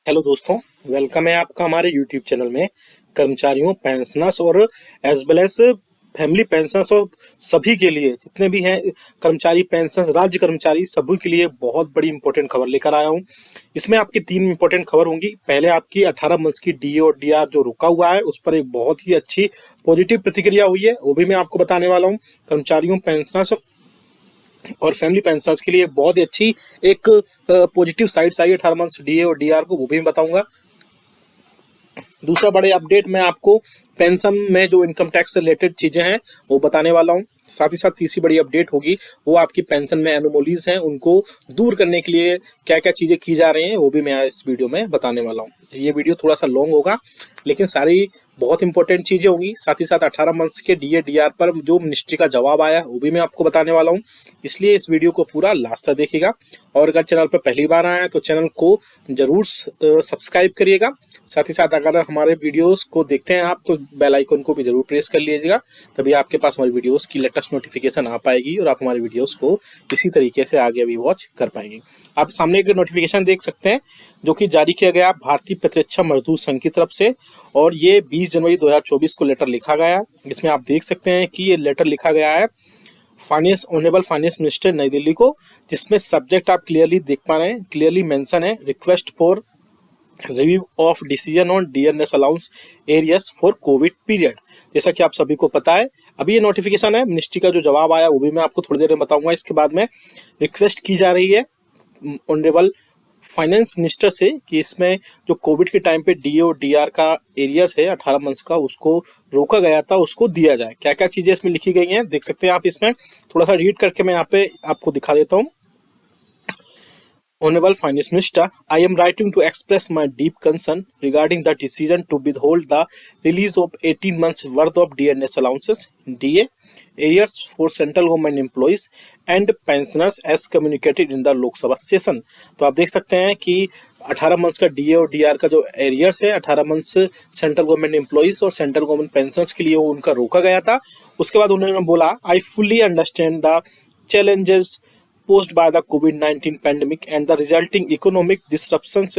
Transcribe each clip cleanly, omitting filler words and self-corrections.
Hello दोस्तों, welcome है आपका हमारे यूट्यूब चैनल में। कर्मचारियों, पेंशनर्स और as well as family pensioners और सभी के लिए जितने भी हैं कर्मचारी, पेंशनर्स, राज्य कर्मचारी, सभी के लिए बहुत बड़ी इंपॉर्टेंट खबर लेकर आया हूं। इसमें आपकी 3 इंपॉर्टेंट खबर होंगी। पहले आपकी 18 मंथ्स की डीए और डीआर जो रुका हुआ है उस पर एक बहुत ही अच्छी पॉजिटिव प्रतिक्रिया हुई है, वो भी मैं आपको बताने वाला हूँ। कर्मचारियों, पेंशनर्स और फैमिली पेंशनर्स के लिए बहुत ही अच्छी एक पॉजिटिव साइड्स आई 18 मंथ्स डीए और डीआर को, वो भी मैं बताऊंगा। दूसरा बड़े अपडेट मैं आपको पेंशन में जो इनकम टैक्स से रिलेटेड चीजें हैं वो बताने वाला हूँ। साथ ही साथ तीसरी बड़ी अपडेट होगी वो आपकी पेंशन में एनोमोलीज हैं उनको दूर करने के लिए क्या क्या चीजें की जा रही हैं, वो भी मैं इस वीडियो में बताने वाला हूँ। ये वीडियो थोड़ा सा लॉन्ग होगा लेकिन सारी बहुत इंपॉर्टेंट चीजें होंगी। साथ ही साथ 18 मंथ्स के डीए डीआर पर जो मिनिस्ट्री का जवाब आया वो भी मैं आपको बताने वाला हूँ, इसलिए इस वीडियो को पूरा लास्ट तक देखिएगा। और अगर चैनल पर पहली बार आए हैं तो चैनल को जरूर सब्सक्राइब करिएगा। साथ ही साथ अगर हमारे वीडियोस को देखते हैं आप तो बेल आइकन को भी जरूर प्रेस कर लीजिएगा, तभी आपके पास हमारी वीडियोस की लेटेस्ट नोटिफिकेशन आ पाएगी और आप हमारी वीडियोस को इसी तरीके से आगे भी वॉच कर पाएंगे। आप सामने एक नोटिफिकेशन देख सकते हैं जो कि जारी किया गया भारतीय प्रतिरक्षा मजदूर संघ की तरफ से, और ये 20 जनवरी 2024 को लेटर लिखा गया। इसमें आप देख सकते हैं कि ये लेटर लिखा गया है फाइनेंस ऑनरेबल फाइनेंस मिनिस्टर नई दिल्ली को, जिसमें सब्जेक्ट आप क्लियरली देख पा रहे हैं, क्लियरली मेंशन है request for review of decision on dearness allowance arrears for covid period. जैसा कि आप सभी को पता है अभी ये नोटिफिकेशन है, मिनिस्ट्री का जो जवाब आया वो भी मैं आपको थोड़ी देर में बताऊंगा। इसके बाद में रिक्वेस्ट की जा रही है ऑनरेबल फाइनेंस मिनिस्टर से कि इसमें जो कोविड के टाइम पे डीए और डीआर का एरियर्स है 18 मंथ्स का उसको रोका गया था उसको दिया जाए। क्या क्या चीजें इसमें लिखी गई हैं देख सकते हैं आप। इसमें थोड़ा सा रीड करके मैं यहाँ पे आपको दिखा देता हूँ। Honorable Finance Minister, I am writing to express my deep concern regarding the decision to withhold the release of 18 months worth of DNS allowances (DA) arrears for central government employees and pensioners as communicated in the Lok Sabha session। तो आप देख सकते हैं कि 18 months का DA और D R का जो एरियर्स है 18 मंथ्स सेंट्रल गवर्नमेंट एम्प्लॉइज और सेंट्रल गवर्नमेंट पेंशनर्स के लिए वो उनका रोका गया था। उसके बाद उन्होंने बोला I fully understand the challenges posed by the COVID-19 pandemic and the resulting economic disruptions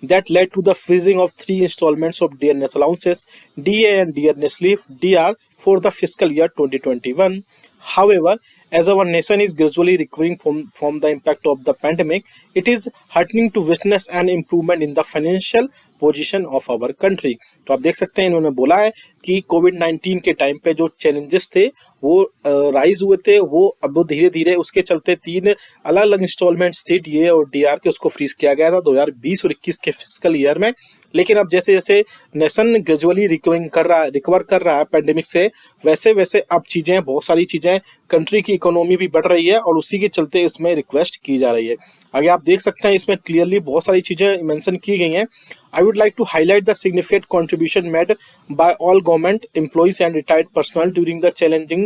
that led to the freezing of 3 installments of dearness allowances, DA and dearness leave, DR, for the fiscal year 2021. However, as our nation is gradually recovering from the impact of the pandemic, it is heartening to witness an improvement in the financial position of our country. तो आप देख सकते हैं इन्होंने बोला है कि कोविड-19 के टाइम पे जो चैलेंजेस थे वो राइज हुए थे, वो अब धीरे धीरे उसके चलते 3 अलग अलग इंस्टॉलमेंट्स थे डीए और डीआर के, उसको फ्रीज किया गया था 2020 और 21 के फिजिकल ईयर में। लेकिन अब जैसे जैसे नेशन ग्रेजुअली रिकवर कर रहा है पैंडेमिक से, वैसे वैसे अब चीजें, बहुत सारी चीजें, कंट्री की इकोनॉमी भी बढ़ रही है और उसी के चलते इसमें रिक्वेस्ट की जा रही है। आगे आप देख सकते हैं इसमें क्लियरली बहुत सारी चीजें मेंशन की गई हैं। I would like to highlight the significant contribution made by all government employees and retired personnel during the challenging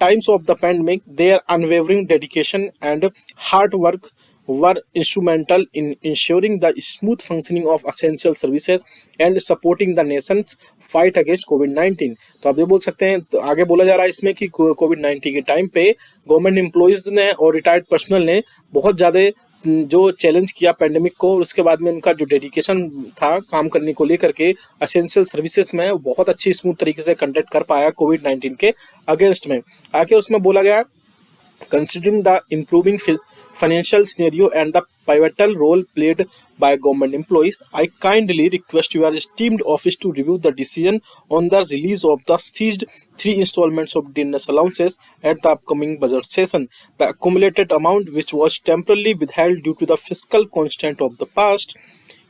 times of the pandemic. Their unwavering dedication and hard work were instrumental in ensuring the smooth functioning of essential services and supporting the nation's fight against COVID-19। तो आप ये बोल सकते हैं, तो आगे बोला जा रहा है इसमें कि कोविड-19 के टाइम पे गवर्नमेंट एम्प्लॉइज ने और रिटायर्ड पर्सनल ने बहुत ज़्यादा जो चैलेंज किया पैंडेमिक को, और उसके बाद में उनका जो डेडिकेशन था काम करने को लेकर के एसेंशियल सर्विसेज में बहुत अच्छी स्मूथ तरीके से कंडक्ट कर पाया कोविड-19 के अगेंस्ट में। आगे उसमें बोला गया considering the improving financial scenario and the pivotal role played by government employees, I kindly request your esteemed office to review the decision on the release of the seized 3 installments of DNS allowances at the upcoming budget session. The accumulated amount, which was temporarily withheld due to the fiscal constraint of the past,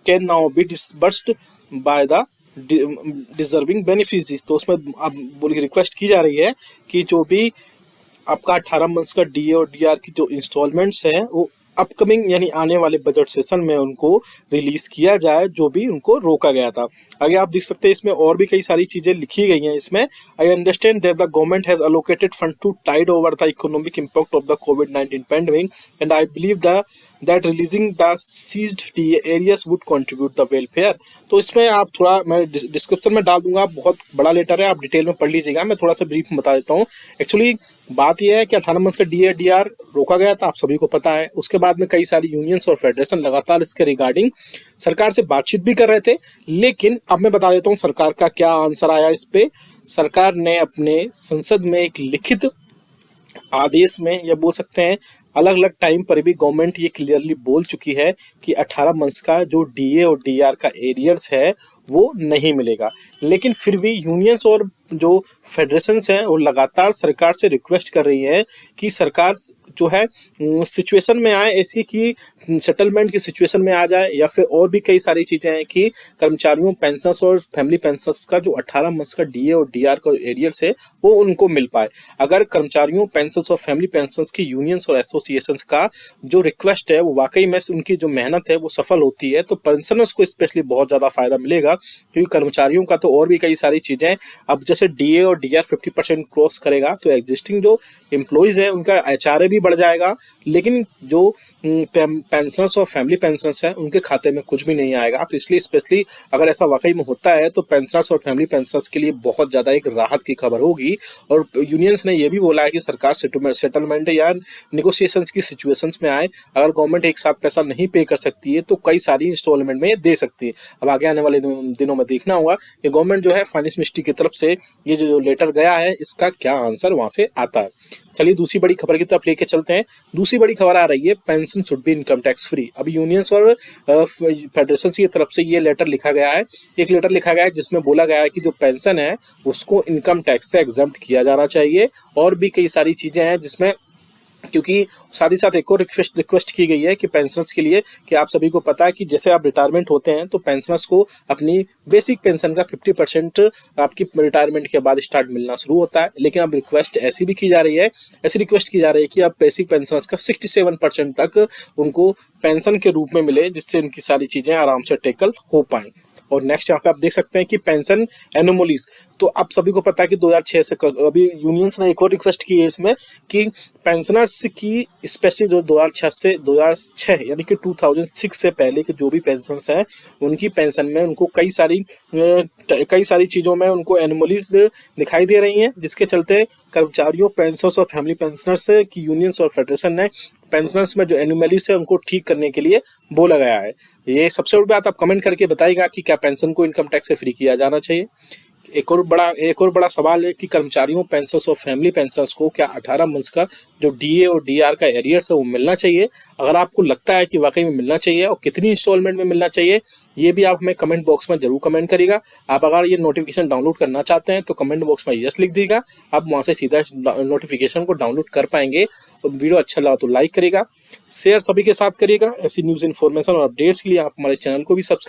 can now be disbursed by the deserving beneficiaries. तो उसमें अब request की जा रही है कि जो भी आपका 18 मंथ्स का डीए और डीआर की जो इंस्टॉलमेंट्स हैं वो अपकमिंग यानी आने वाले बजट सेशन में उनको रिलीज किया जाए, जो भी उनको रोका गया था। आगे आप देख सकते हैं इसमें और भी कई सारी चीजें लिखी गई हैं। इसमें I understand that the government has allocated fund to tide over the economic impact of the कोविड-19 pandemic and I believe the that releasing the seized DA areas would contribute the welfare। तो इसमें आप थोड़ा, मैं description में डाल दूंगा, बहुत बड़ा लेटर है, आप डिटेल में पढ़ लीजिएगा। मैं थोड़ा सा ब्रीफ में बता देता हूँ। एक्चुअली बात यह है कि 18 मंथ्स का DAR रोका गया था, आप सभी को पता है। उसके बाद में कई सारी यूनियंस और फेडरेशन लगातार इसके रिगार्डिंग सरकार से बातचीत भी कर रहे थे, लेकिन अब मैं बता देता हूँ सरकार का क्या आंसर आया इस पे। सरकार ने अपने संसद में एक लिखित आदेश में, या बोल सकते हैं अलग अलग टाइम पर भी, गवर्नमेंट ये क्लियरली बोल चुकी है कि 18 मंथ्स का जो DA और DR का एरियर्स है वो नहीं मिलेगा। लेकिन फिर भी यूनियंस और जो फेडरेशंस हैं वो लगातार सरकार से रिक्वेस्ट कर रही है कि सरकार जो है सिचुएशन में आए, ऐसी कि सेटलमेंट की सिचुएशन में आ जाए, या फिर और भी कई सारी चीज़ें हैं कि कर्मचारियों पेंशन्स और फैमिली पेंशन्स का जो 18 मंथ्स का DA और DR का एरियर्स है वो उनको मिल पाए। अगर कर्मचारियों पेंशन्स और फैमिली पेंशन्स की यूनियंस और एसोसिएशंस का जो रिक्वेस्ट है वो वाकई में उनकी जो मेहनत है वो सफल होती है, तो पेंशनर्स को स्पेशली बहुत ज़्यादा फायदा मिलेगा। क्योंकि कर्मचारियों का तो और भी कई सारी चीज़ें, अब जैसे DA और DR 50% क्रॉस करेगा तो एग्जिस्टिंग जो एम्प्लॉयज़ है उनका HRA भी बढ़ जाएगा, लेकिन जो पेंशनर्स और फैमिली पेंशनर्स हैं उनके खाते में कुछ भी नहीं आएगा। तो इसलिए स्पेशली अगर ऐसा वाकई में होता है तो पेंशनर्स और फैमिली पेंशनर्स के लिए बहुत ज़्यादा एक राहत की खबर होगी। और यूनियंस ने यह भी बोला है कि सरकार सेटलमेंट या निगोशिएशंस की सिचुएशंस में आए, अगर गवर्नमेंट एक साथ पैसा नहीं पे कर सकती है तो कई सारी इंस्टॉलमेंट में दे सकती है। अब आगे आने वाले दिनों में देखना होगा कि गवर्नमेंट जो है फाइनेंस मिनिस्ट्री की तरफ से ये जो लेटर गया है इसका क्या आंसर वहाँ से आता है। चलिए दूसरी बड़ी खबर की तरफ लेके चलते हैं। दूसरी बड़ी खबर आ रही है, pension should be income tax free. अभी यूनियंस और फेडरेशन की तरफ से ये लेटर लिखा गया है, एक लेटर लिखा गया है जिसमें बोला गया है कि जो पेंशन है उसको इनकम टैक्स से एग्जम्प्ट किया जाना चाहिए। और भी कई सारी चीजें हैं जिसमें, क्योंकि साथ ही साथ एक और रिक्वेस्ट की गई है कि पेंशनर्स के लिए, कि आप सभी को पता है कि जैसे आप रिटायरमेंट होते हैं तो पेंशनर्स को अपनी बेसिक पेंशन का 50% आपकी रिटायरमेंट के बाद स्टार्ट मिलना शुरू होता है। लेकिन अब रिक्वेस्ट ऐसी भी की जा रही है, ऐसी रिक्वेस्ट की जा रही है कि अब बेसिक पेंशनर्स का 67% तक उनको पेंशन के रूप में मिले, जिससे उनकी सारी चीज़ें आराम से टेकल हो पाएँ। और नेक्स्ट यहाँ पे आप देख सकते हैं कि पेंशन एनोमलीज, तो आप सभी को पता है कि 2006 से अभी यूनियंस ने एक और रिक्वेस्ट की है इसमें कि पेंशनर्स की स्पेशली जो 2006 यानी कि 2006 से पहले के जो भी पेंशनर्स हैं उनकी पेंशन में उनको कई सारी चीज़ों में उनको एनोमलीज दिखाई दे रही हैं, जिसके चलते कर्मचारियों, पेंशनर्स और फैमिली पेंशनर्स की यूनियंस और फेडरेशन ने पेंशनर्स में जो एनोमलीज है उनको ठीक करने के लिए बोला गया है। ये सबसे बड़ी बात, आप कमेंट करके बताइएगा कि क्या पेंशन को इनकम टैक्स से फ्री किया जाना चाहिए। एक और बड़ा सवाल है कि कर्मचारियों, पेंशनर्स और फैमिली पेंशनर्स को क्या 18 मंथ्स का जो DA और DR का एरियर्स है वो मिलना चाहिए। अगर आपको लगता है कि वाकई में मिलना चाहिए और कितनी इंस्टॉलमेंट में मिलना चाहिए, ये भी आप हमें कमेंट बॉक्स में जरूर कमेंट करिएगा। आप अगर ये नोटिफिकेशन डाउनलोड करना चाहते हैं तो कमेंट बॉक्स में यस लिख दीजिएगा, आप वहाँ से सीधा नोटिफिकेशन को डाउनलोड कर पाएंगे। और वीडियो अच्छा लगा तो लाइक करिएगा, शेयर सभी के साथ करिएगा। ऐसी न्यूज़, इन्फॉर्मेशन और अपडेट्स के लिए आप हमारे चैनल को भी सब्सक्राइब